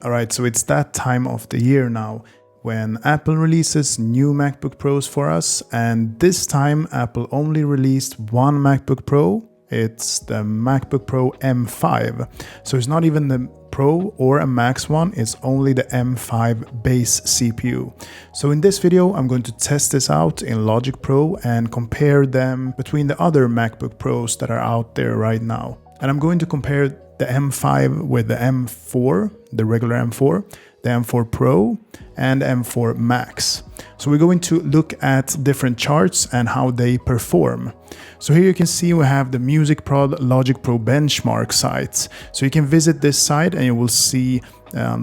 Alright, so it's that time of the year now when Apple releases new MacBook Pros for us, and this time Apple only released one MacBook Pro. It's the MacBook Pro M5. So it's not even the Pro or a Max one, it's only the M5 base CPU. So in this video, I'm going to test this out in Logic Pro and compare them between the other MacBook Pros that are out there right now. And I'm going to compare the M5 with the M4, the regular M4, the M4 Pro, and M4 Max. So we're going to look at different charts and how they perform. So here you can see we have the Music Prod Logic Pro benchmark site. So you can visit this site and you will see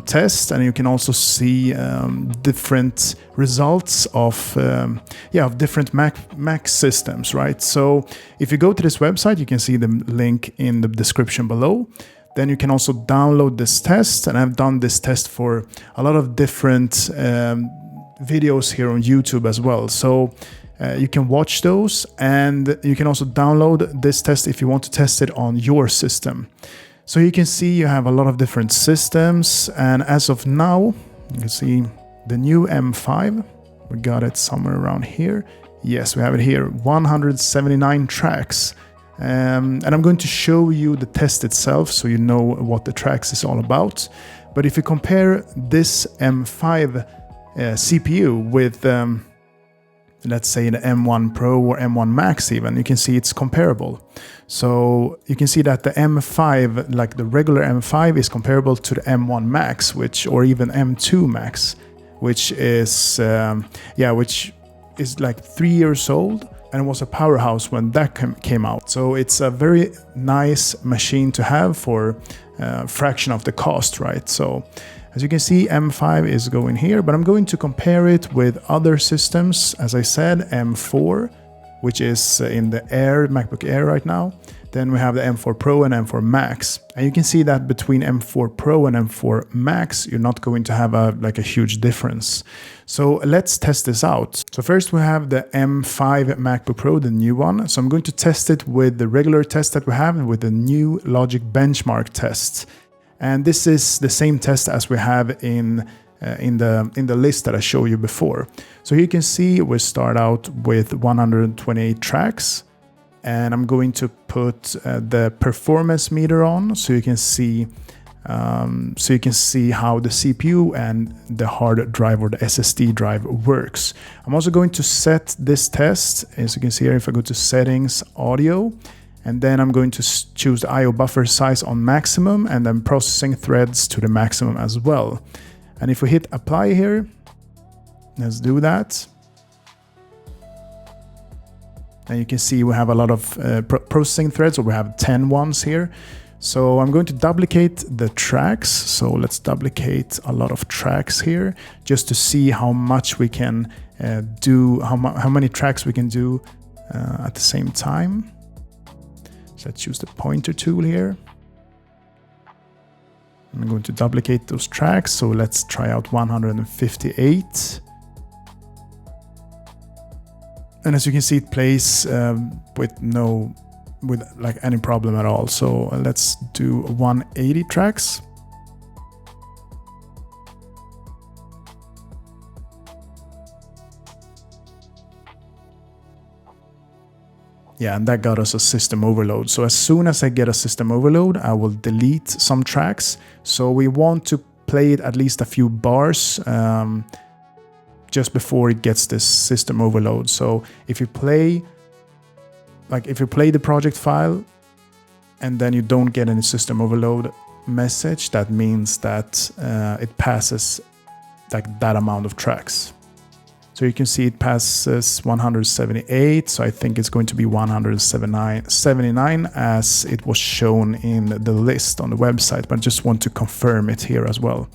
tests, and you can also see different results of different Mac systems, right? So if you go to this website, you can see the link in the description below. Then you can also download this test, and I've done this test for a lot of different videos here on YouTube as well. So you can watch those, and you can also download this test if you want to test it on your system. So you can see you have a lot of different systems, and as of now, you can see the new M5. We got it somewhere around here. Yes, we have it here, 179 tracks. And I'm going to show you the test itself so you know what the tracks is all about. But if you compare this M5 CPU with let's say the M1 Pro or M1 Max even, you can see it's comparable. So you can see that the M5, like the regular M5, is comparable to the M1 Max, or even M2 Max, which is like 3 years old and was a powerhouse when that came out. So it's a very nice machine to have for a fraction of the cost, right? So as you can see, M5 is going here, but I'm going to compare it with other systems. As I said, M4, which is in the MacBook Air right now. Then we have the M4 Pro and M4 Max. And you can see that between M4 Pro and M4 Max, you're not going to have a huge difference. So let's test this out. So first we have the M5 MacBook Pro, the new one. So I'm going to test it with the regular test that we have with the new Logic benchmark test. And this is the same test as we have in the list that I showed you before. So you can see we start out with 128 tracks, and I'm going to put the performance meter on so you can see how the CPU and the hard drive or the SSD drive works. I'm also going to set this test, as you can see here, if I go to settings, audio, and then I'm going to choose the IO buffer size on maximum, and then processing threads to the maximum as well. And if we hit apply here, let's do that. And you can see we have a lot of processing threads, so we have 10 ones here. So I'm going to duplicate the tracks. So let's duplicate a lot of tracks here just to see how much we can do, how many tracks we can do at the same time. So let's choose the pointer tool here. I'm going to duplicate those tracks. So let's try out 158. And as you can see, it plays with any problem at all. So let's do 180 tracks. Yeah, and that got us a system overload. So as soon as I get a system overload, I will delete some tracks. So we want to play it at least a few bars just before it gets this system overload. So if you play the project file and then you don't get any system overload message, that means that it passes that amount of tracks. So you can see it passes 178, so I think it's going to be 179 as it was shown in the list on the website, but I just want to confirm it here as well.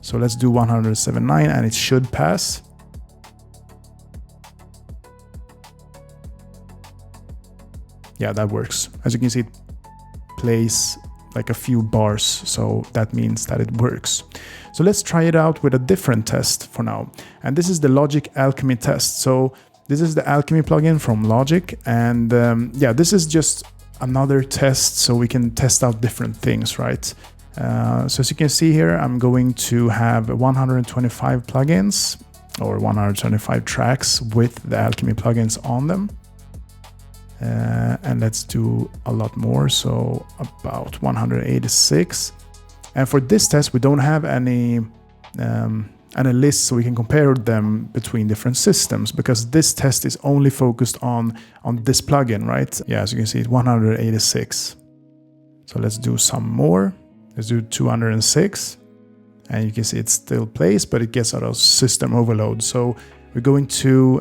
So let's do 179 and it should pass. Yeah, that works. As you can see, it plays like a few bars, so that means that it works. So let's try it out with a different test for now. And this is the Logic Alchemy test. So this is the Alchemy plugin from Logic. And this is just another test so we can test out different things, right? So as you can see here, I'm going to have 125 plugins or 125 tracks with the Alchemy plugins on them. And let's do a lot more, so about 186. And for this test, we don't have any list so we can compare them between different systems, because this test is only focused on this plugin, right? Yeah, as you can see, it's 186. So let's do some more. Let's do 206. And you can see it still plays, but it gets out of system overload. So we're going to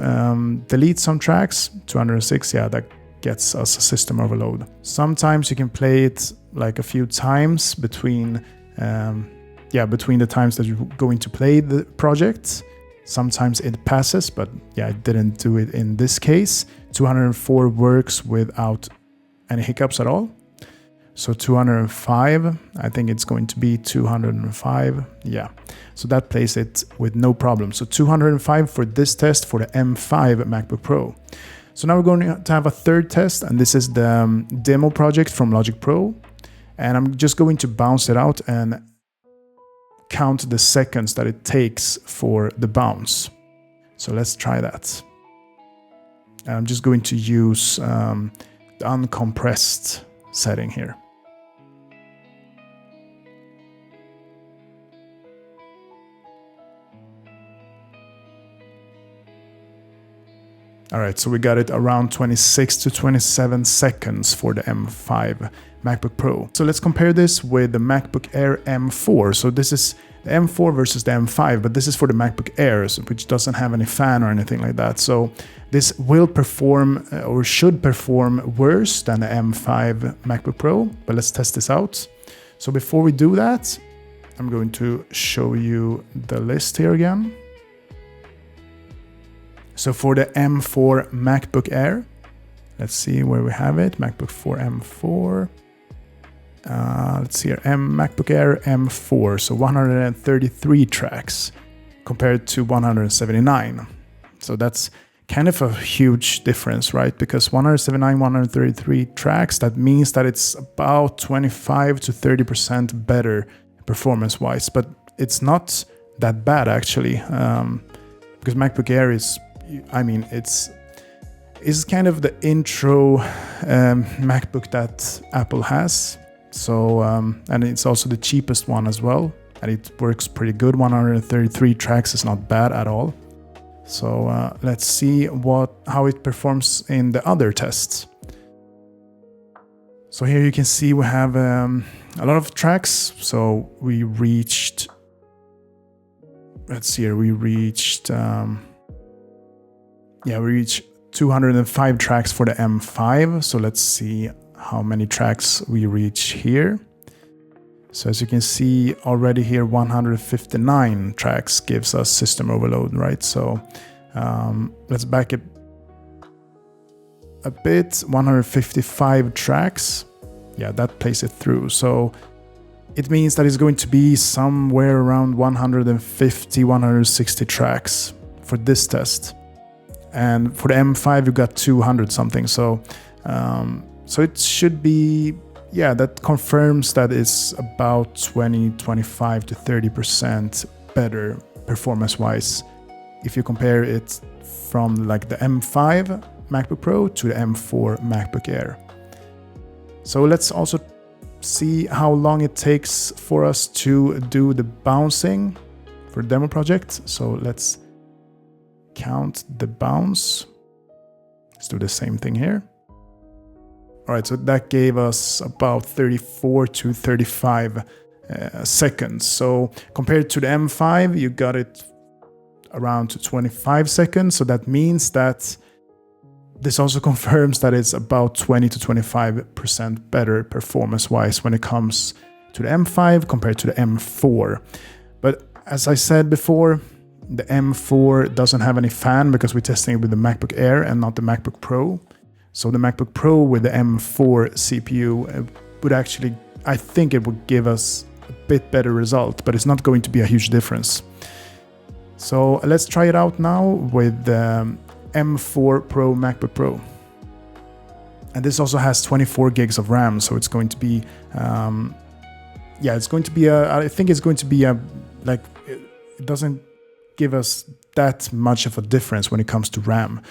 delete some tracks. 206, yeah, that gets us a system overload. Sometimes you can play it like a few times between the times that you're going to play the project. Sometimes it passes, but yeah, I didn't do it in this case. 204 works without any hiccups at all. So 205, I think it's going to be 205. Yeah, so that plays it with no problem. So 205 for this test for the M5 MacBook Pro. So now we're going to have a third test, and this is the demo project from Logic Pro. And I'm just going to bounce it out and count the seconds that it takes for the bounce. So let's try that. And I'm just going to use the uncompressed setting here. All right, so we got it around 26 to 27 seconds for the M5 MacBook Pro. So let's compare this with the MacBook Air M4. So this is the M4 versus the M5, but this is for the MacBook Air, which doesn't have any fan or anything like that. So this will perform or should perform worse than the M5 MacBook Pro, but let's test this out. So before we do that, I'm going to show you the list here again. So for the M4 MacBook Air, let's see where we have it. MacBook 4 M4. Let's see here, MacBook Air M4. So 133 tracks compared to 179. So that's kind of a huge difference, right? Because 179, 133 tracks, that means that it's about 25 to 30% better performance-wise. But it's not that bad actually, because MacBook Air is, I mean, it's kind of the intro MacBook that Apple has. So, and it's also the cheapest one as well. And it works pretty good. 133 tracks is not bad at all. So let's see how it performs in the other tests. So here you can see we have a lot of tracks. So we reached, let's see here, we reached 205 tracks for the M5. So let's see how many tracks we reach here. So as you can see already here, 159 tracks gives us system overload, right? So let's back it a bit. 155 tracks. Yeah, that plays it through. So it means that it's going to be somewhere around 150, 160 tracks for this test. And for the M5, you got 200 something. So it should be, yeah, that confirms that it's about 25 to 30% better performance-wise if you compare it from like the M5 MacBook Pro to the M4 MacBook Air. So let's also see how long it takes for us to do the bouncing for the demo project. So let's count the bounce. Let's do the same thing here. All right, so that gave us about 34 to 35 seconds. So compared to the M5, you got it around 25 seconds. So that means that this also confirms that it's about 20 to 25% better performance-wise when it comes to the M5 compared to the M4. But as I said before, the M4 doesn't have any fan because we're testing it with the MacBook Air and not the MacBook Pro. So the MacBook Pro with the M4 CPU would actually, I think it would give us a bit better result, but it's not going to be a huge difference. So let's try it out now with the M4 Pro MacBook Pro. And this also has 24 gigs of RAM, so it's going to be yeah, it's going to be I think it's going to be like, it doesn't give us that much of a difference when it comes to RAM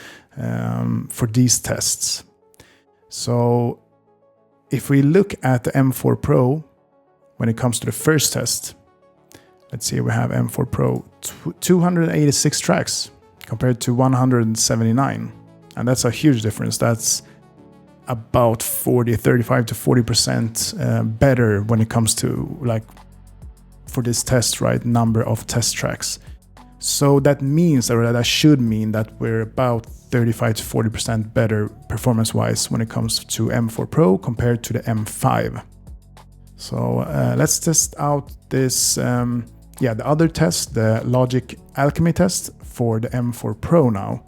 for these tests. So if we look at the M4 Pro, when it comes to the first test, let's see, we have M4 Pro 286 tracks compared to 179. And that's a huge difference. That's about 35 to 40% better when it comes to, like, for this test, right, number of test tracks. So that means, or that should mean, that we're about 35 to 40% better performance-wise when it comes to M4 Pro compared to the M5. So let's test out this, the other test, the Logic Alchemy test for the M4 Pro now.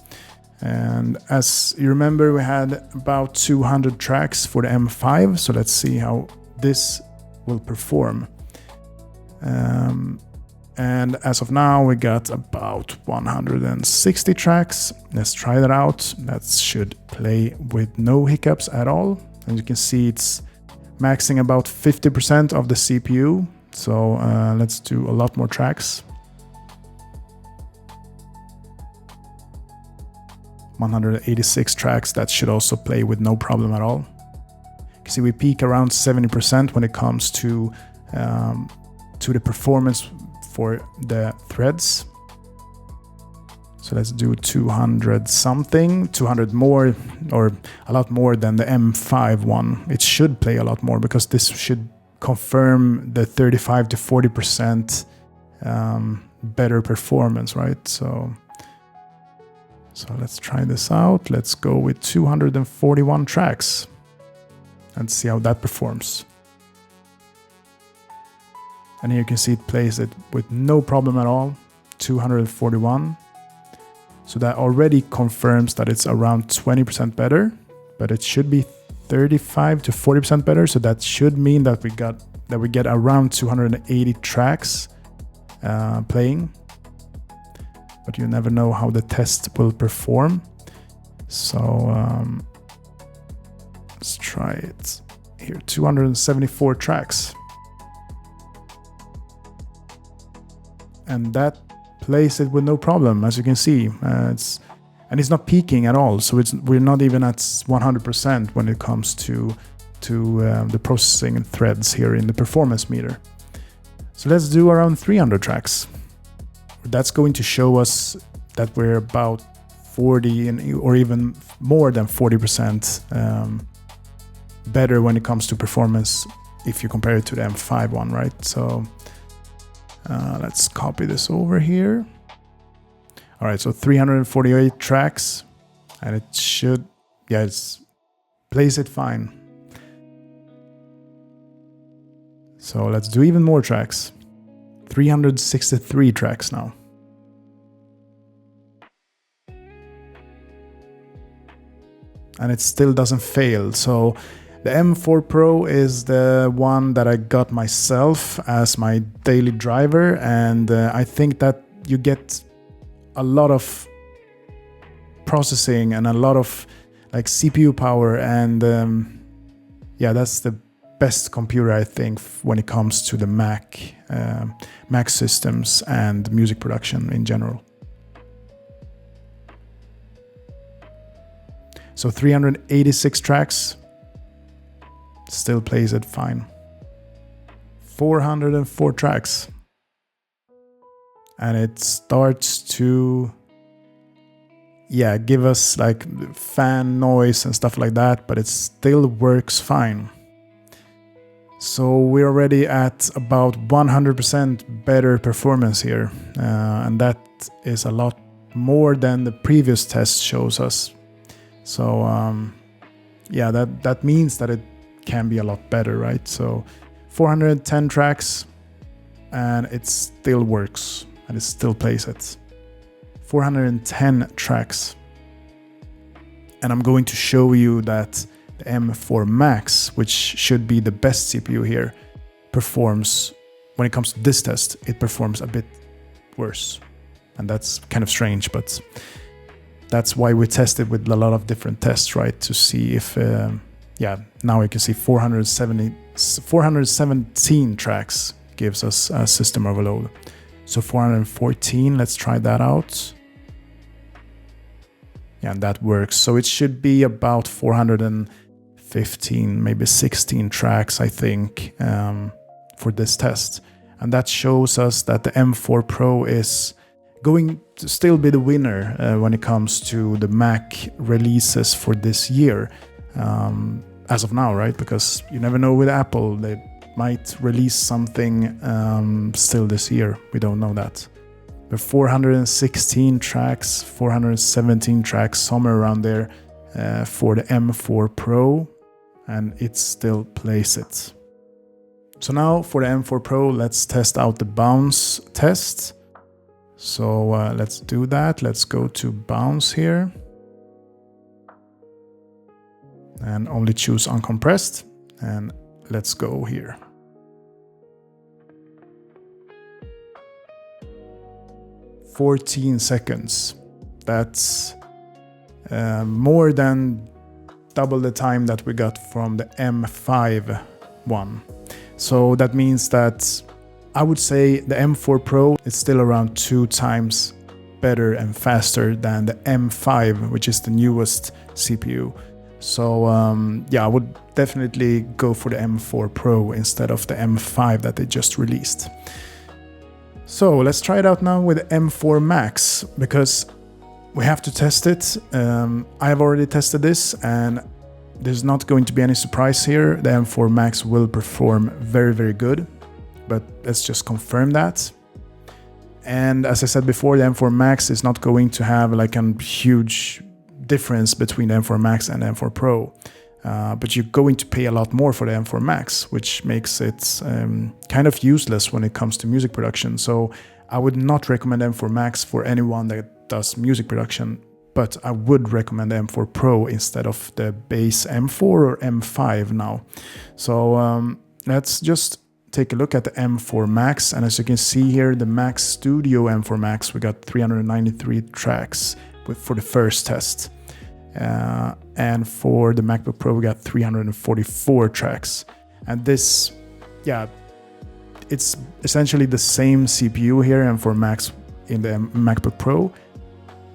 And as you remember, we had about 200 tracks for the M5, so let's see how this will perform. And as of now, we got about 160 tracks. Let's try that out. That should play with no hiccups at all. As you can see, it's maxing about 50% of the CPU. So let's do a lot more tracks. 186 tracks, that should also play with no problem at all. You can see we peak around 70% when it comes to the performance for the threads. So let's do 200 something, 200 more, or a lot more than the M5 one. It should play a lot more because this should confirm the 35 to 40% better performance, right? So let's try this out. Let's go with 241 tracks and see how that performs. And here you can see it plays it with no problem at all, 241. So that already confirms that it's around 20% better, but it should be 35 to 40% better. So that should mean that we get around 280 tracks playing. But you never know how the test will perform. So let's try it here. 274 tracks. And that plays it with no problem, as you can see. It's not peaking at all, so we're not even at 100% when it comes to the processing threads here in the performance meter. So let's do around 300 tracks. That's going to show us that we're about 40 or even more than 40% better when it comes to performance if you compare it to the M5 one, right? So let's copy this over here. All right, so 348 tracks, and it should, it plays it fine. So let's do even more tracks. 363 tracks now. And it still doesn't fail. So the M4 Pro is the one that I got myself as my daily driver, and I think that you get a lot of processing and a lot of like CPU power, and that's the best computer, I think, when it comes to the Mac systems and music production in general. So 386 tracks, still plays it fine. 404 tracks. And it starts to give us like fan noise and stuff like that, but it still works fine. So we're already at about 100% better performance here, and that is a lot more than the previous test shows us. So that means that it can be a lot better, right? So 410 tracks, and it still works. And it still plays it. 410 tracks. And I'm going to show you that the M4 Max, which should be the best CPU here, performs, when it comes to this test, it performs a bit worse. And that's kind of strange, but that's why we tested with a lot of different tests, right? To see if yeah, now you can see 417 tracks gives us a system overload. So 414, let's try that out. Yeah, and that works. So it should be about 415, maybe 16 tracks, I think, for this test. And that shows us that the M4 Pro is going to still be the winner when it comes to the Mac releases for this year. As of now, right? Because you never know with Apple, they might release something still this year. We don't know that. But 416 tracks, 417 tracks, somewhere around there for the M4 Pro, and it still plays it. So now for the M4 Pro, let's test out the bounce test. So let's do that. Let's go to bounce here. And only choose uncompressed. And let's go here. "14 seconds. That's more than double the time that we got from the M5 one. So that means that I would say the M4 Pro is still around 2 times better and faster than the M5, which is the newest CPU. So yeah, I would definitely go for the M4 Pro instead of the M5 that they just released. So let's try it out now with the M4 Max, because we have to test it. I have already tested this, and there's not going to be any surprise here. The M4 Max will perform very, very good, but let's just confirm that. And as I said before, the M4 Max is not going to have like a huge difference between the M4 Max and the M4 Pro. But you're going to pay a lot more for the M4 Max, which makes it kind of useless when it comes to music production. So I would not recommend M4 Max for anyone that does music production, but I would recommend the M4 Pro instead of the base M4 or M5 now. So let's just take a look at the M4 Max. And as you can see here, the Mac Studio M4 Max, we got 393 tracks for the first test. And for the MacBook Pro, we got 344 tracks. And this, yeah, it's essentially the same CPU here, M4 Max in the MacBook Pro,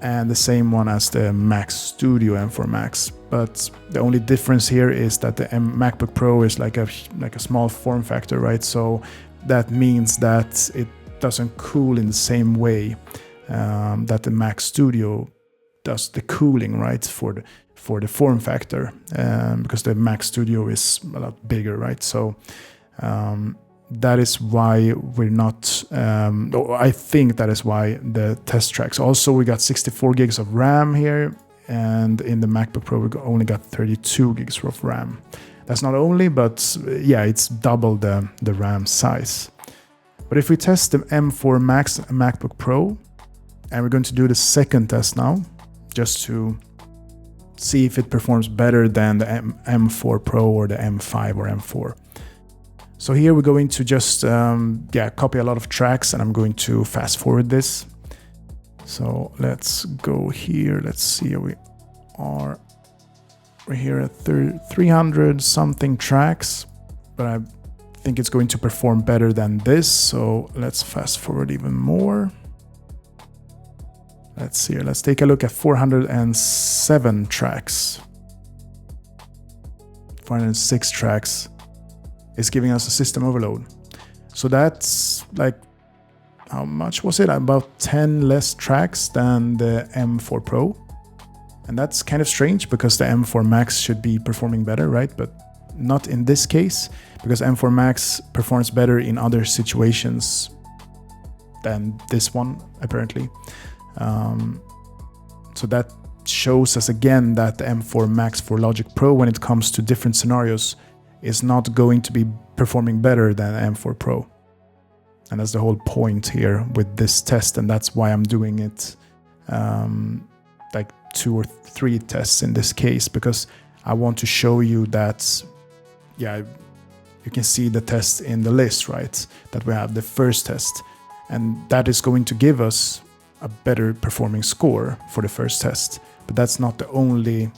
and the same one as the Mac Studio M4 Max. But the only difference here is that the MacBook Pro is like a small form factor, right? So that means that it doesn't cool in the same way that the Mac Studio does the cooling, right, for the form factor, because the Mac Studio is a lot bigger, right? So that is why we're not, I think that is why the test tracks. Also, we got 64 gigs of RAM here, and in the MacBook Pro, we only got 32 gigs of RAM. That's not only, but yeah, it's double the RAM size. But if we test the M4 Max MacBook Pro, and we're going to do the second test now, just to see if it performs better than the M4 Pro or the M5 or M4. So here we're going to just copy a lot of tracks, and I'm going to fast forward this. So let's go here. Let's see, we are. We're here at 300 something tracks, but I think it's going to perform better than this. So let's fast forward even more. Let's see here. Let's take a look at 407 tracks. 406 tracks is giving us a system overload. So that's like, how much was it? About 10 less tracks than the M4 Pro. And that's kind of strange because the M4 Max should be performing better, right? But not in this case, because M4 Max performs better in other situations than this one, apparently. So that shows us again that the M4 Max for Logic Pro, when it comes to different scenarios, is not going to be performing better than M4 Pro. And that's the whole point here with this test, and that's why I'm doing it like 2 or 3 tests in this case, because I want to show you that, yeah, you can see the test in the list, right? That we have the first test, and that is going to give us a better performing score for the first test. But that's not the only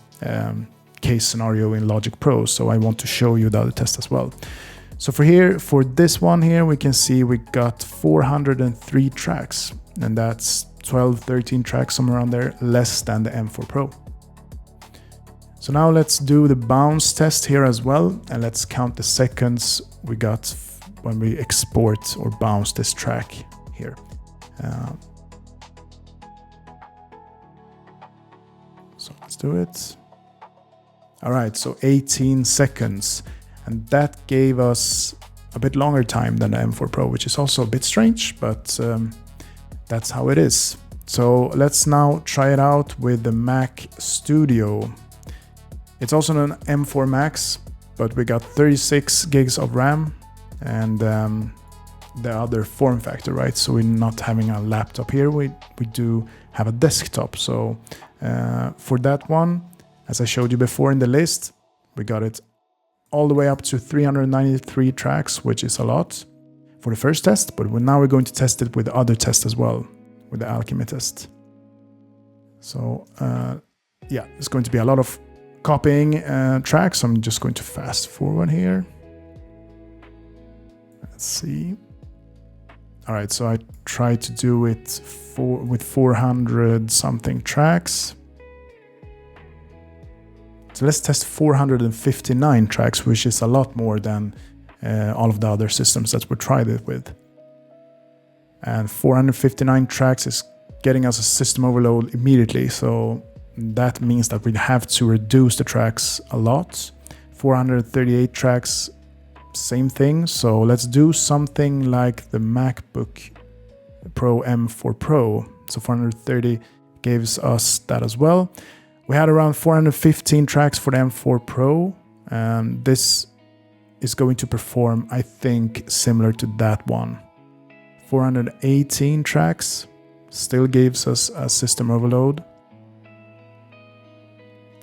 case scenario in Logic Pro, so I want to show you the other test as well. So for this one here, we can see we got 403 tracks, and that's 12, 13 tracks, somewhere around there, less than the M4 Pro. So now let's do the bounce test here as well, and let's count the seconds we got when we export or bounce this track here. So let's do it. All right, so 18 seconds. And that gave us a bit longer time than the M4 Pro, which is also a bit strange, but that's how it is. So let's now try it out with the Mac Studio. It's also an M4 Max, but we got 36 gigs of RAM and the other form factor, right? So we're not having a laptop here, we do have a desktop. So for that one, as I showed you before in the list, we got it all the way up to 393 tracks, which is a lot for the first test, but now we're going to test it with the other test as well, with the Alchemy test. So yeah, it's going to be a lot of copying tracks. I'm just going to fast forward here. Let's see. All right, so I tried to do it with 400 something tracks. So let's test 459 tracks, which is a lot more than all of the other systems that we tried it with. And 459 tracks is getting us a system overload immediately. So that means that we have to reduce the tracks a lot. 438 tracks, same thing. So let's do something like the MacBook Pro M4 Pro. So 430 gives us that as well. We had around 415 tracks for the M4 Pro, and this is going to perform, I think, similar to that one. 418 tracks still gives us a system overload.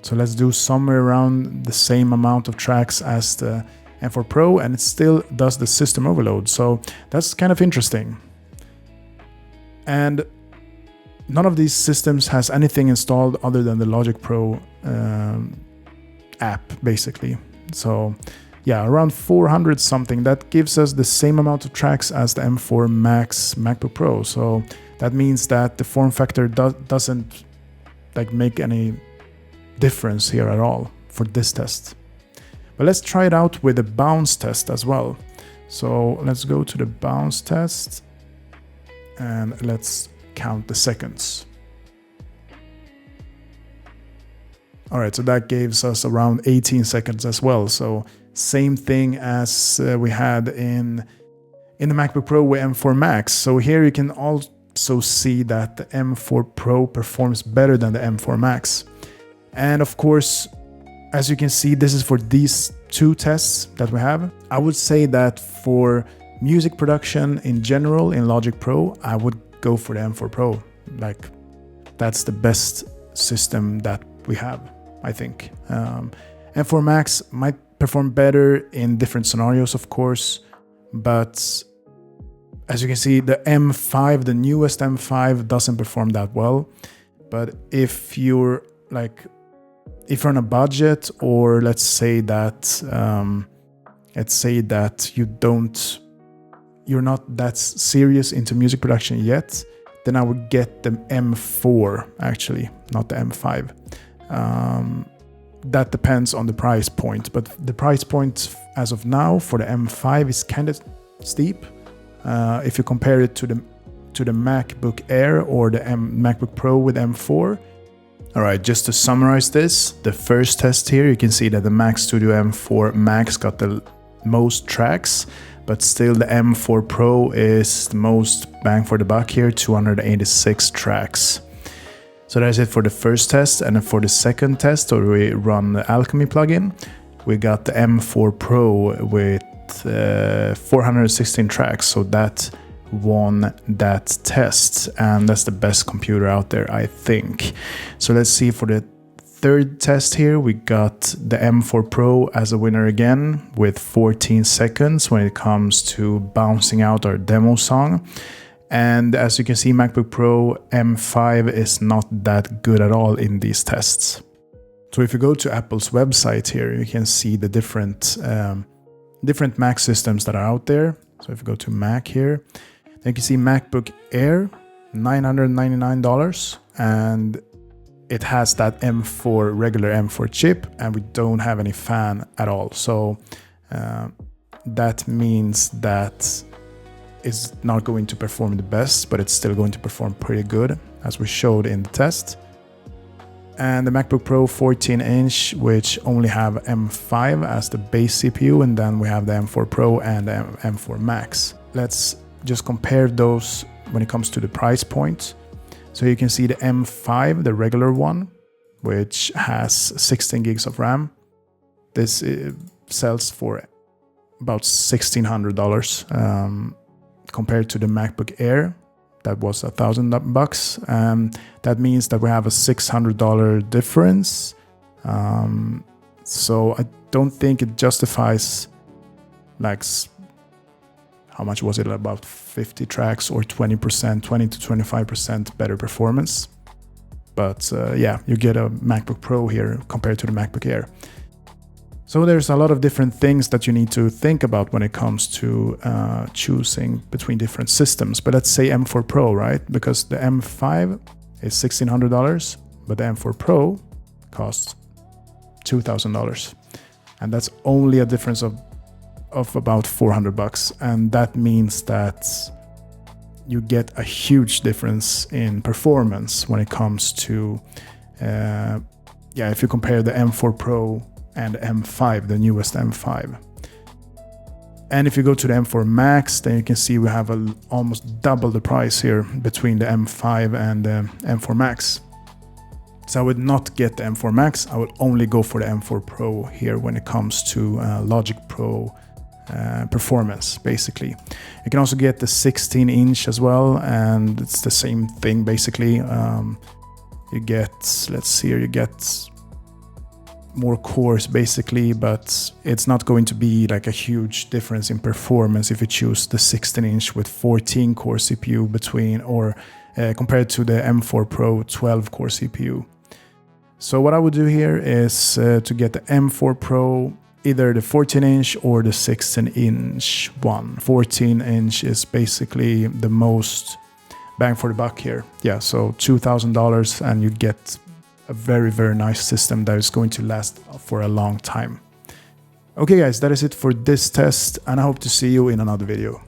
So let's do somewhere around the same amount of tracks as the M4 Pro, and it still does the system overload. So that's kind of interesting. And none of these systems has anything installed other than the Logic Pro app, basically. So yeah, around 400 something. That gives us the same amount of tracks as the M4 Max MacBook Pro. So that means that the form factor doesn't like make any difference here at all for this test. But let's try it out with the bounce test as well. So let's go to the bounce test and let's count the seconds. All right, so that gives us around 18 seconds as well. So same thing as we had in the MacBook Pro with M4 Max. So here you can also see that the M4 Pro performs better than the M4 Max. And of course, as you can see, this is for these two tests that we have. I would say that for music production in general in Logic Pro, I would go for the M4 Pro. Like, that's the best system that we have, I think. M4 Max might perform better in different scenarios, of course, but as you can see, the M5, the newest M5, doesn't perform that well. But if you're on a budget, or let's say that you're not that serious into music production yet, then I would get the M4 actually, not the M5. That depends on the price point, but the price point as of now for the M5 is kind of steep if you compare it to the MacBook Air or the MacBook Pro with M4. All right, just to summarize this, the first test here, you can see that the Mac Studio M4 Max got the most tracks, but still the M4 Pro is the most bang for the buck here, 286 tracks. So that's it for the first test. And for the second test, where we run the Alchemy plugin, we got the M4 Pro with 416 tracks. So that won that test, and that's the best computer out there, I think. So let's see, for the third test here, we got the M4 Pro as a winner again with 14 seconds when it comes to bouncing out our demo song. And as you can see, MacBook Pro M5 is not that good at all in these tests. So if you go to Apple's website here, you can see the different Mac systems that are out there. So if you go to Mac here, then you can see MacBook Air, $999, and it has that M4 regular M4 chip, and we don't have any fan at all. So that means that it's not going to perform the best, but it's still going to perform pretty good, as we showed in the test. And the MacBook Pro 14-inch, which only have M5 as the base CPU, and then we have the M4 Pro and the M4 Max. Let's just compare those when it comes to the price point. So you can see the M5, the regular one, which has 16 gigs of RAM. This sells for about $1,600 compared to the MacBook Air. That was $1,000. That means that we have a $600 difference. So I don't think it justifies, like, how much was it, about 50 tracks or 20%, 20 to 25% better performance. But yeah, you get a MacBook Pro here compared to the MacBook Air. So there's a lot of different things that you need to think about when it comes to choosing between different systems. But let's say M4 Pro, right? Because the M5 is $1,600, but the M4 Pro costs $2,000. And that's only a difference of about $400. And that means that you get a huge difference in performance when it comes to, if you compare the M4 Pro and M5, the newest M5. And if you go to the M4 Max, then you can see we have almost double the price here between the M5 and the M4 Max. So I would not get the M4 Max, I would only go for the M4 Pro here when it comes to Logic Pro performance, basically. You can also get the 16-inch as well, and it's the same thing, basically. You get, let's see here, you get more cores basically, but it's not going to be like a huge difference in performance if you choose the 16-inch with 14-core CPU compared to the M4 Pro 12-core CPU. So what I would do here is to get the M4 Pro, either the 14-inch or the 16-inch one. 14-inch is basically the most bang for the buck here. Yeah, so $2,000 and you get a very, very nice system that is going to last for a long time. Okay guys, that is it for this test, and I hope to see you in another video.